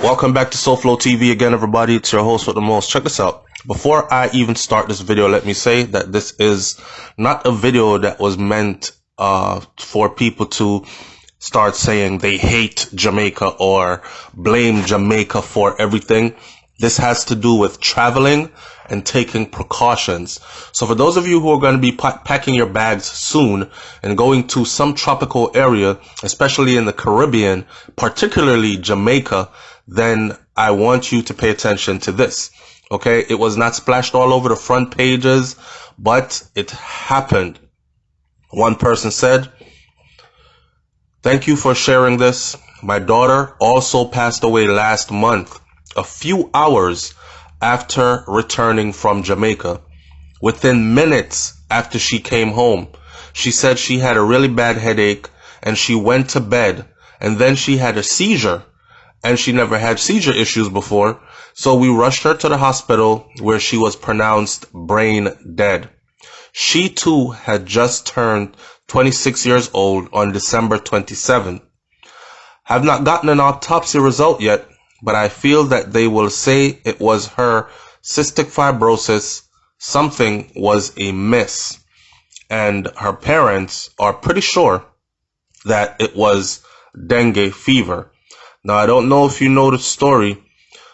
Welcome back to SouFLoTV again, everybody. It's your host with the most. Check this out. Before I even start this video, let me say that this is not a video that was meant for people to start saying they hate Jamaica or blame Jamaica for everything. This has to do with traveling and taking precautions. So for those of you who are going to be packing your bags soon and going to some tropical area, especially in the Caribbean, particularly Jamaica, then I want you to pay attention to this. Okay, it was not splashed all over the front pages, but it happened. One person said, "Thank you for sharing this. My daughter also passed away last month, a few hours after returning from Jamaica. Within minutes after she came home, she said she had a really bad headache and she went to bed, and then she had a seizure, and she never had seizure issues before. So we rushed her to the hospital where she was pronounced brain dead. She too had just turned 26 years old on December 27th. Have not gotten an autopsy result yet, but I feel that they will say it was her cystic fibrosis. Something was amiss. And her parents are pretty sure that it was dengue fever." Now, I don't know if you know the story.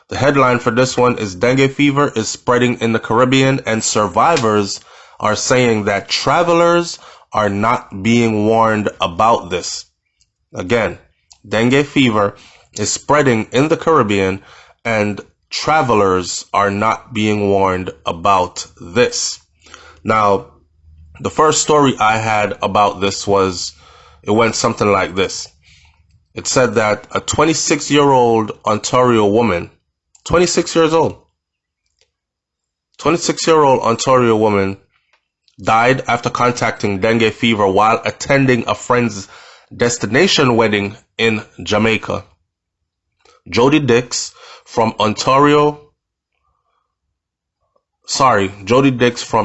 The headline for this one is "Dengue fever is spreading in the Caribbean, and survivors are saying that travelers are not being warned about this." Again, dengue fever is spreading in the Caribbean, and travelers are not being warned about this. Now, the first story I had about this it went something like this. It said that a 26-year-old Ontario woman, 26-year-old Ontario woman died after contacting dengue fever while attending a friend's destination wedding in Jamaica. Jody Dix from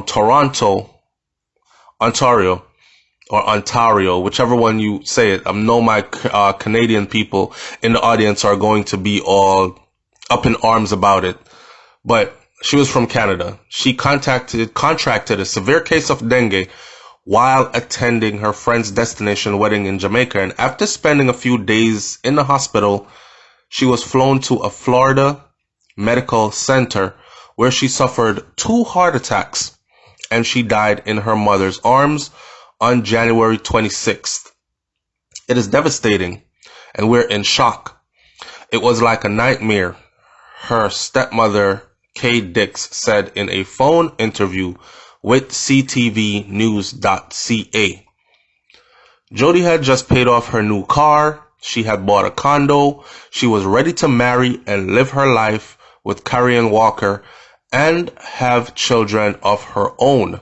Toronto, Ontario, or Ontario, whichever one you say it. I know my Canadian people in the audience are going to be all up in arms about it, but she was from Canada. She contracted a severe case of dengue while attending her friend's destination wedding in Jamaica, and after spending a few days in the hospital, she was flown to a Florida medical center where she suffered 2 heart attacks, and she died in her mother's arms on January 26th. It is devastating, and we're in shock. It was like a nightmare, her stepmother, Kay Dix, said in a phone interview with ctvnews.ca. Jody had just paid off her new car. She had bought a condo. She was ready to marry and live her life with Carrie Walker and have children of her own.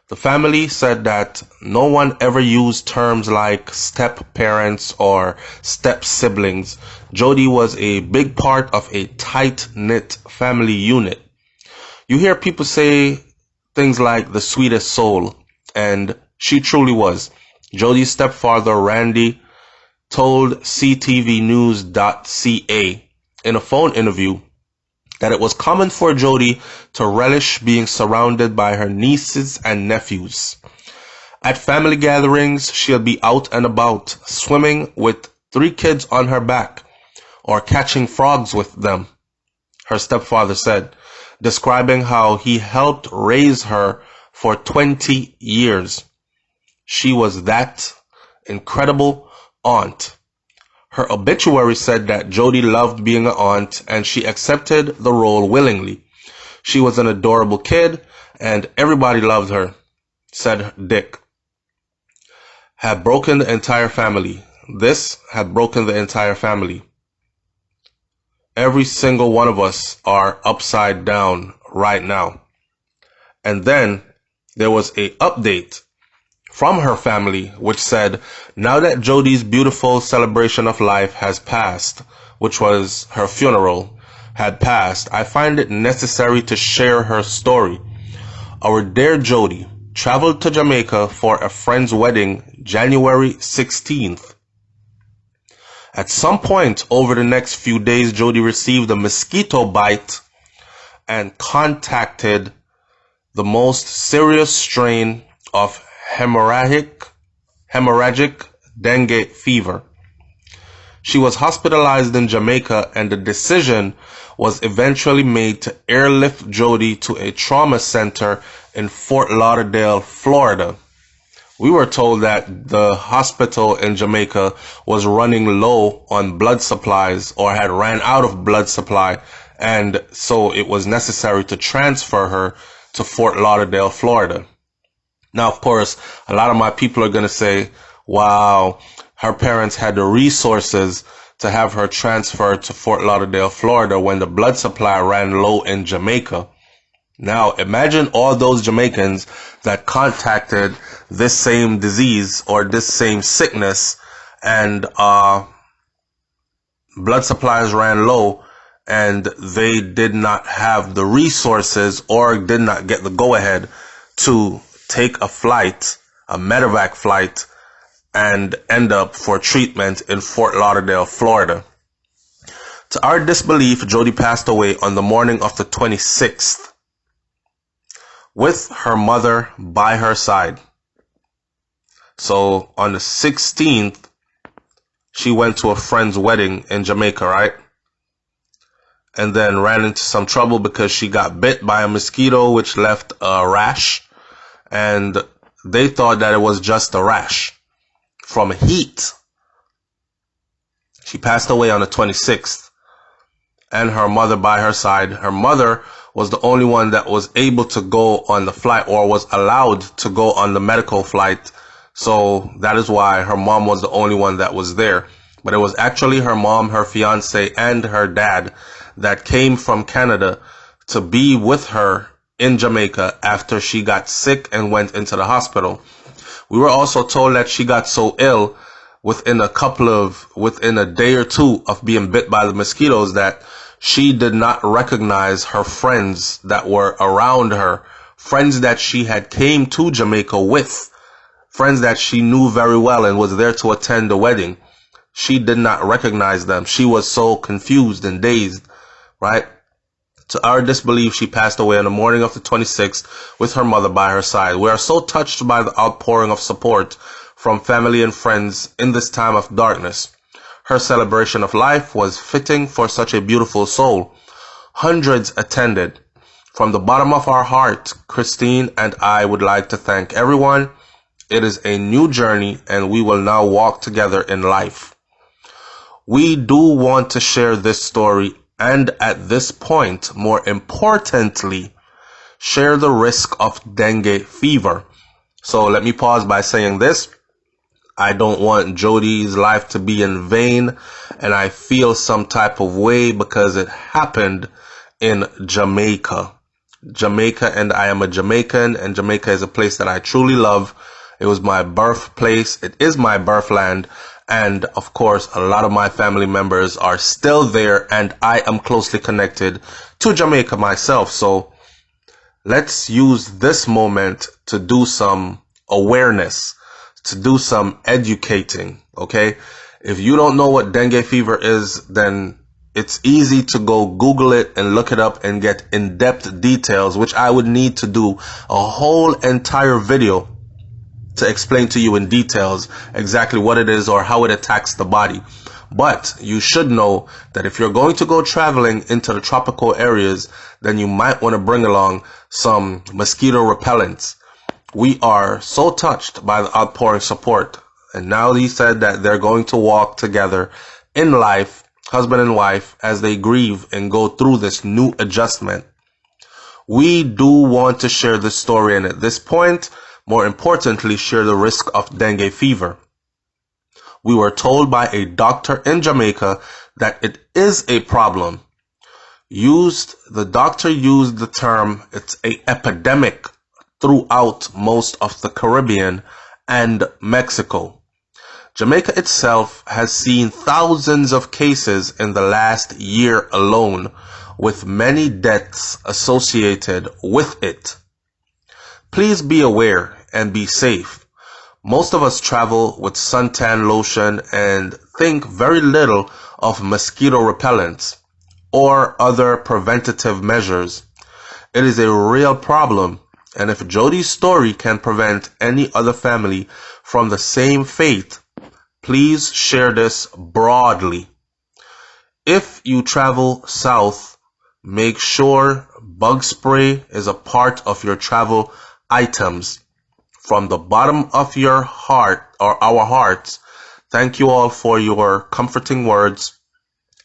The family said that no one ever used terms like step parents or step siblings. Jody was a big part of a tight-knit family unit. You hear people say things like the sweetest soul, and she truly was. Jody's stepfather, Randy, told ctvnews.ca in a phone interview that it was common for Jody to relish being surrounded by her nieces and nephews. At family gatherings, she'll be out and about, swimming with 3 kids on her back, or catching frogs with them, her stepfather said, describing how he helped raise her for 20 years. She was that incredible aunt. Her obituary said that Jody loved being an aunt and she accepted the role willingly. She was an adorable kid and everybody loved her, said Dick. Had broken the entire family. This had broken the entire family. Every single one of us are upside down right now. And then there was an update from her family, which said, now that Jody's beautiful celebration of life has passed, which was her funeral, had passed, I find it necessary to share her story. Our dear Jody traveled to Jamaica for a friend's wedding January 16th. At some point over the next few days, Jody received a mosquito bite and contacted the most serious strain of hemorrhagic dengue fever. She was hospitalized in Jamaica, and the decision was eventually made to airlift Jody to a trauma center in Fort Lauderdale, Florida. We were told that the hospital in Jamaica was running low on blood supplies or had ran out of blood supply, and so it was necessary to transfer her to Fort Lauderdale, Florida. Now, of course, a lot of my people are going to say, wow, her parents had the resources to have her transferred to Fort Lauderdale, Florida when the blood supply ran low in Jamaica. Now, imagine all those Jamaicans that contacted this same disease or this same sickness, and blood supplies ran low, and they did not have the resources or did not get the go-ahead to take a flight, a medevac flight, and end up for treatment in Fort Lauderdale, Florida. To our disbelief, Jody passed away on the morning of the 26th with her mother by her side. So on the 16th, she went to a friend's wedding in Jamaica, right? And then ran into some trouble because she got bit by a mosquito, which left a rash. And they thought that it was just a rash from heat. She passed away on the 26th, and her mother by her side. Her mother was the only one that was able to go on the flight, or was allowed to go on the medical flight. So that is why her mom was the only one that was there. But it was actually her mom, her fiance, and her dad that came from Canada to be with her in Jamaica after she got sick and went into the hospital. We were also told that she got so ill within a day or two of being bit by the mosquitoes that she did not recognize her friends that were around her, friends that she had came to Jamaica with, friends that she knew very well and was there to attend the wedding. She did not recognize them. She was so confused and dazed, right? To our disbelief, she passed away on the morning of the 26th with her mother by her side. We are so touched by the outpouring of support from family and friends in this time of darkness. Her celebration of life was fitting for such a beautiful soul. Hundreds attended. From the bottom of our heart, Christine and I would like to thank everyone. It is a new journey, and we will now walk together in life. We do want to share this story, and at this point, more importantly, share the risk of dengue fever. So let me pause by saying this. I don't want Jody's life to be in vain, and I feel some type of way because it happened in Jamaica. And I am a Jamaican, and Jamaica is a place that I truly love. It was my birthplace. It is my birthland. And of course, a lot of my family members are still there, and I am closely connected to Jamaica myself. So let's use this moment to do some awareness, to do some educating, okay? If you don't know what dengue fever is, then it's easy to go Google it and look it up and get in-depth details, which I would need to do a whole entire video to explain to you in details exactly what it is or how it attacks the body. But you should know that if you're going to go traveling into the tropical areas, then you might want to bring along some mosquito repellents. We are so touched by the outpouring support. And now he said that they're going to walk together in life, husband and wife, as they grieve and go through this new adjustment. We do want to share this story, and at this point, more importantly, share the risk of dengue fever. We were told by a doctor in Jamaica that it is a problem. The doctor used the term, it's an epidemic throughout most of the Caribbean and Mexico. Jamaica itself has seen thousands of cases in the last year alone, with many deaths associated with it. Please be aware and be safe. Most of us travel with suntan lotion and think very little of mosquito repellents or other preventative measures. It is a real problem, and if Jody's story can prevent any other family from the same fate, please share this broadly. If you travel south, make sure bug spray is a part of your travel items. From the bottom of your heart, or our hearts, thank you all for your comforting words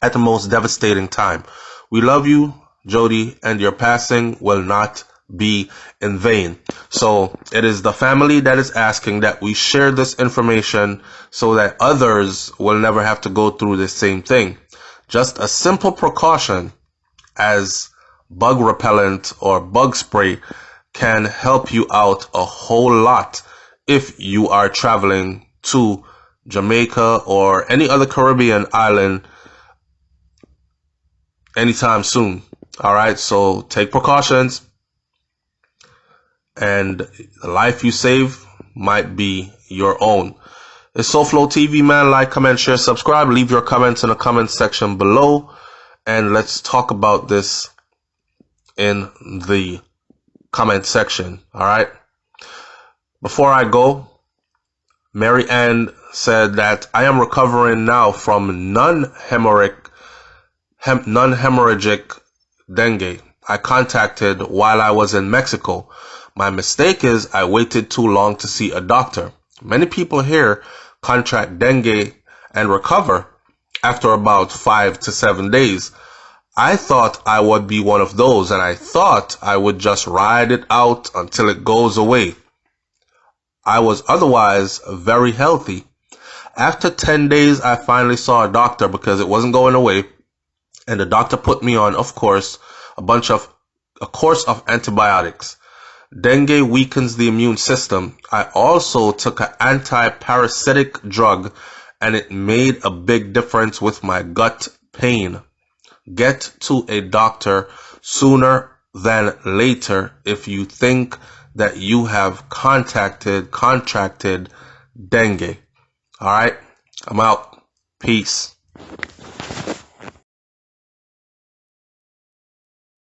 at the most devastating time. We love you, Jody, and your passing will not be in vain. So it is the family that is asking that we share this information so that others will never have to go through the same thing. Just a simple precaution as bug repellent or bug spray can help you out a whole lot if you are traveling to Jamaica or any other Caribbean island anytime soon. All right, so take precautions, and the life you save might be your own. It's SouFLoTV, man. Like, comment, share, subscribe. Leave your comments in the comment section below, and let's talk about this in the comment section. All right. Before I go, Mary Ann said that I am recovering now from non-hemorrhagic dengue I contacted while I was in Mexico. My mistake is I waited too long to see a doctor. Many people here contract dengue and recover after about 5 to 7 days. I thought I would be one of those, and I thought I would just ride it out until it goes away. I was otherwise very healthy. After 10 days, I finally saw a doctor because it wasn't going away, and the doctor put me on, of course, a course of antibiotics. Dengue weakens the immune system. I also took an anti-parasitic drug, and it made a big difference with my gut pain. Get to a doctor sooner than later if you think that you have contracted dengue. All right, I'm out. Peace.